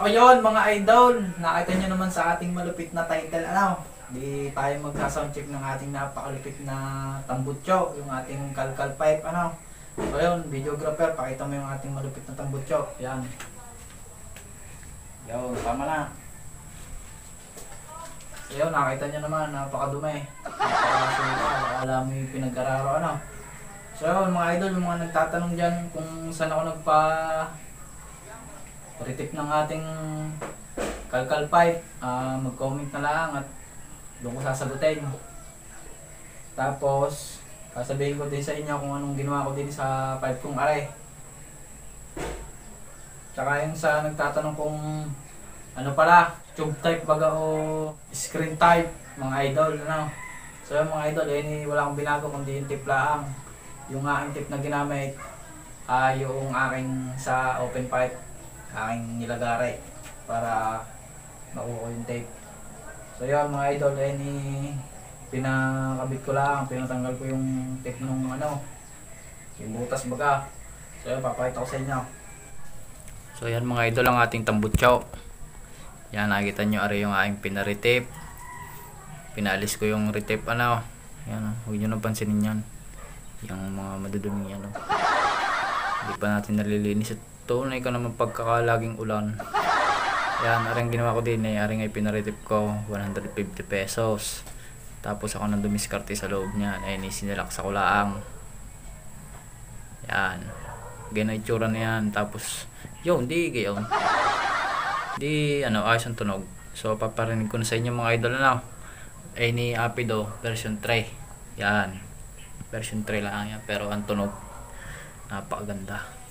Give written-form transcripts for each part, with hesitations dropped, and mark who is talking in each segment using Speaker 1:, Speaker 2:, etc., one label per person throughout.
Speaker 1: So ayun mga idol, nakita nyo naman sa ating malupit na title, ano? Di tayo magsa-soundcheck ng ating napakalupit na tambutso, yung ating kalkal pipe, ano? So ayun, videographer, pakita mo yung ating malupit na tambutso. Yan. Yun, tama na. So yun, nakita nyo naman, napakadumi. Napakasuka, alam mo yung pinag-araro, ano? So yun mga idol, yung mga nagtatanong dyan kung saan ako retip ng ating kalkal pipe, mag-comment na lang at doon ko sasagutin. Tapos sasabihin ko din sa inyo kung anong ginawa ko din sa pipe kong are. Tsaka yung sa nagtatanong kung ano pala, tube type baga o screen type, mga idol, ano. So yung mga idol, wala akong binago kundi yung tip lang. Yung aking tip na ginamit yung aking sa open pipe, aking nilagare para makuha yung tape. So yun mga idol, pinakabit ko lang, pinatanggal ko yung tape nung yung butas baga. So yun, papakita ko sa inyo. So yan mga idol, ang ating tambutso. Yan, nakikita nyo ari yung aking pinaretip. Pinalis ko yung retip, yan, huwag nyo nang pansinin yan, yung mga madudumi yan. Hindi pa natin nalilinis at tunay ka naman pagkakalaging ulan. Yan, aring ginawa ko din aring ay pinaretip ko 150 pesos. Tapos ako nang dumiskarte sa loob niya, sinilaksa ko lang. Yan, ganyan itsura na yan. Tapos yun, di gayon, di ayos ang tunog. So paparinig ko na sa inyo mga idol, ni Apido version 3. Yan, version 3 lang yan, pero ang tunog napakaganda.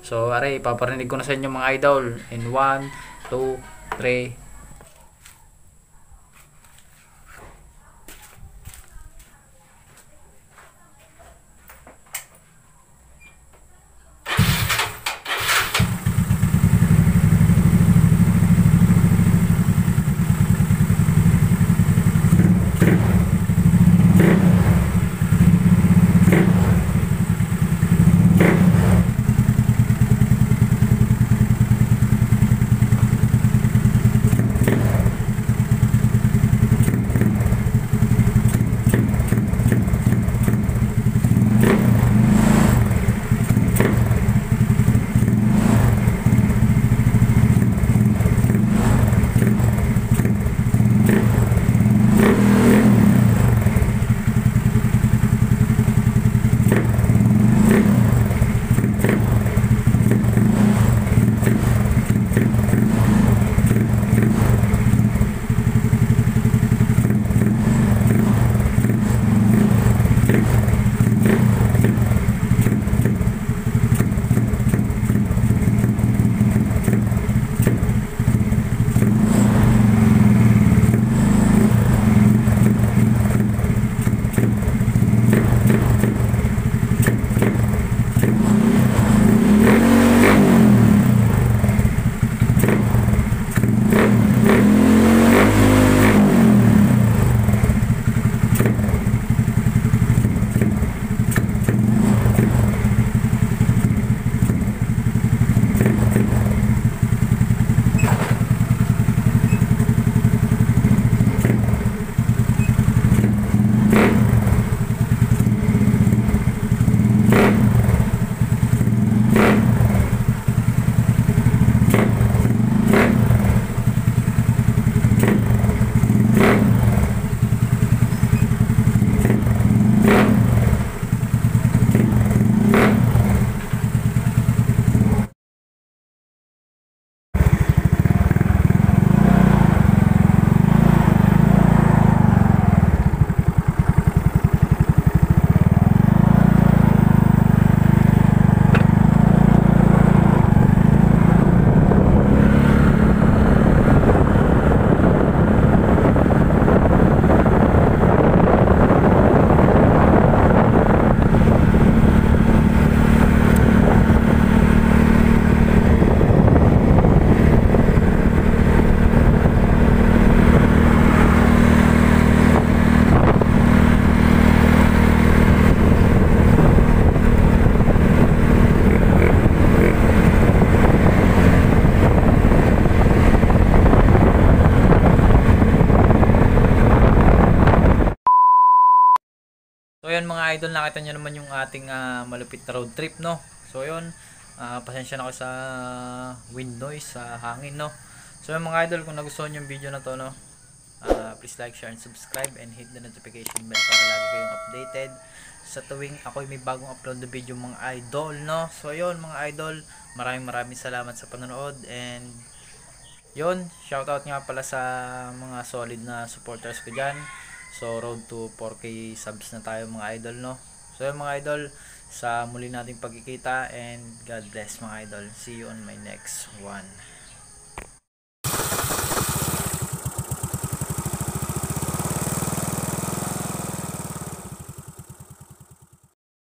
Speaker 1: So are, paparinig ko na sa inyo mga idol in 1, 2, 3. mga idol, nakita nyo naman yung ating malupit na road trip, no? So yun, pasensya na ako sa wind noise, sa hangin, no? So yun mga idol, kung nagustuhan nyo yung video na to, no, please like, share, and subscribe, and hit the notification bell para lagi kayong updated sa tuwing ako'y may bagong upload na video mga idol, no? So yun mga idol, maraming salamat sa panonood, and yun, shoutout nga pala sa mga solid na supporters ko dyan. So road to 4K subs na tayo mga idol, no? So yun mga idol, sa muli nating pagkikita, and God bless mga idol. See you on my next one.